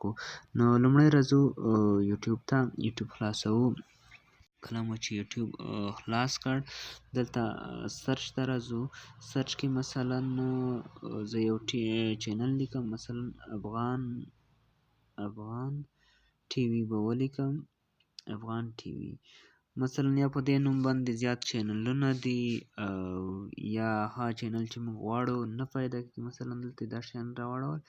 کو. نو لومړی راځو یوټیوب ته. یوټیوب خلاصوو. کله مو چې یوټیوب خلاص کړ دلته سرچ ته راځو. سرچ کې مثلا زه یو چینل لیکم، مثلا افغان ټي وي به ولیکم، افغان ټي وي مثلا. یا په دې نوم باندې زیات چینلونه دي یا ها چینل چې موږ غواړو نه پیدا کړي. مثلا دلته دا شیان راواړول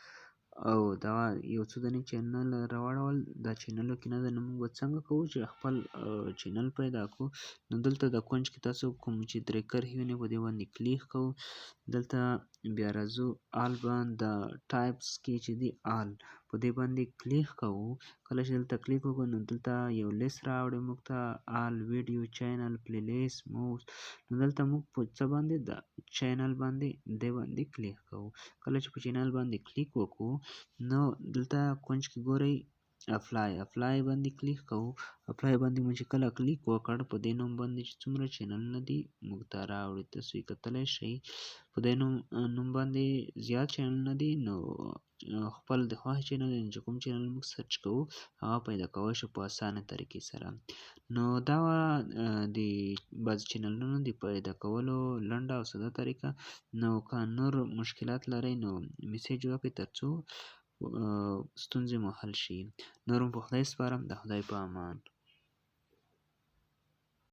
او دا یو څو دانې چینل راواړول، دا چینلو کې نه ده. نو موږ به څنګه کوو چې خپل چینل پیدا کړو. نو دلته د کونج کې تاسو کوم چې درې کرښې وینئ په دې باندې کلیک کوو. دلته بیا راځو آل باندې د ټایپس کې چې دی آل په دې باندې کلیک کوو. کله چې دلته کلیک وکړو نو دلته یو لیست راوړي موږ ته آل ویډیو چینل پلی لیست مووس. نو دلته موږ په څه باندې د چینل باندې دې باندې کلیک کوو. کله چې په چینل باندې کلیک وکړو نو دلته کونج کې ګورئ اپلای باندې کلیک کوو. اپلای باندې مو چې کله کلیک وکړ په دې نوم باندې چې څومره چینلونه دي موږ ته راوړي. تاسو یې کتلی شئ په دې نوم باندې زیات چینلونه دي. نو خپل د خوښې چینل چې کوم چینل موږ سرچ کوو هغه پیدا کولی شو په اسانه طریقې سره. نو دا د بعضې چینلونو د پیدا کولو لنډه او ساده طریقه. نو که نور مشکلات لرئ نو میسیج وکړئ تر څو ستونزې مو حل شي. نور مو په خدای سپارم. د خدای په امان.